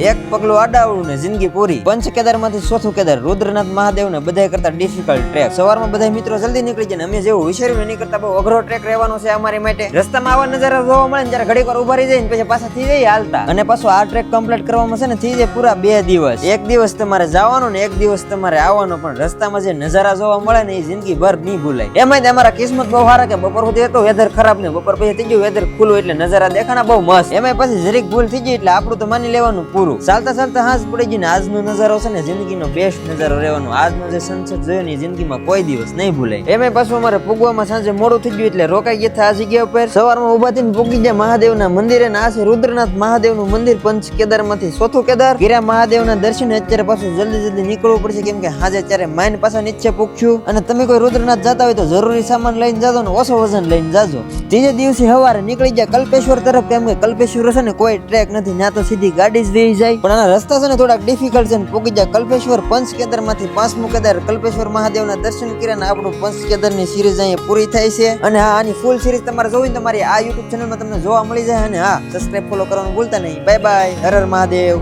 એક પગલું આડાવડું ને જિંદગી પૂરી. પંચ કેદાર માંથી ચોથું કેદાર રુદ્રનાથ મહાદેવ ને બધા કરતા ડિફિકલ્ટ ટ્રેક. સવારમાં બધા મિત્રો જલ્દી નીકળી જાય ને અમે જેવું વિચાર્યું એની કરતા બહુ અઘરો ટ્રેક રહેવાનો છે અમારી માટે. રસ્તામાં આવા નજારા જોવા મળે ને ત્યારે ઘડીક વાર ઉભા રહી જાય ને પછી પાછા થઈ જાય હાલતા. અને પાછો આ ટ્રેક કમ્પ્લીટ કરવામાં છે ને થઈ જાય પૂરા 2 દિવસ. એક દિવસ તમારે જવાનો ને એક દિવસ તમારે આવવાનો, પણ રસ્તામાં જે નજારા જોવા મળે ને એ જિંદગી ભર નહીં ભૂલાય. એમાં અમારા કિસ્મત બહુ સારા કે બપોર સુધી હતો વેધર ખરાબ ને બપોર પછી થઈ ગયું વેધર ખુલ્લું એટલે નજારા દેખાણા બહુ મસ્ત. એમાં પછી જરીક ભૂલ થઈ ગઈ એટલે આપણું તો માની લેવાનું પૂરું. ચાલતા ચાલતા હાંસ પડી ગઈ ને આજનો નજારો છે ને જિંદગીનો બેસ્ટ નજારો રહેવાનો. આજનો જે સનસેટ જોયો ને જિંદગીમાં કોઈ દિવસ નહીં ભૂલાય. એમાં પાછું અમારે પૂગવામાં સાંજે મોડું થઈ ગયું એટલે રોકાઈ ગયા આ જગ્યા ઉપર. સવારમાં ઉભા થઈને પૂગી ગયા મહાદેવના મંદિરે ને આ છે રુદ્રનાથ મહાદેવનું મંદિર પંચ કેદાર માંથી ચોથું કેદાર. ગીરા મહાદેવના દર્શન અત્યારે પાછું જલ્દી નીકળવું પડશે કેમ કે હાજે અત્યારે માઇન પાછા નીચે પૂછ્યું. અને તમે કોઈ રુદ્રનાથ જતા હોય તો જરૂરી સામાન લઈને જાજો ને ઓછો વજન લઈને જાજો. ત્રીજે દિવસે સવારે નીકળી ગયા કલ્પેશ્વર તરફ કેમ કે કલ્પેશ્વર છે ને કોઈ ટ્રેક નથી ના તો સીધી ગાડી જ વહી જાય. પણ આના રસ્તા છે ને થોડાક ડિફિકલ્ટ છે ને પૂગી જાય કલ્પેશ્વર પંચ કેદાર માંથી પાંચમું કેદાર કલ્પેશ્વર મહાદેવના દર્શન કર્યા ને આપણું પંચ કેદાર ની સિરીઝ અહીંયા પૂરી થાય છે. અને હા આની ફૂલ સિરીઝ તમારે જોવી ને તમારી આ યુટ્યુબ ચેનલમાં તમને જોવા મળી જાય. અને હા સબસ્ક્રાઇબ ફોલો કરવાનું ભૂલતા નહીં. Bye bye. હર હર મહાદેવ.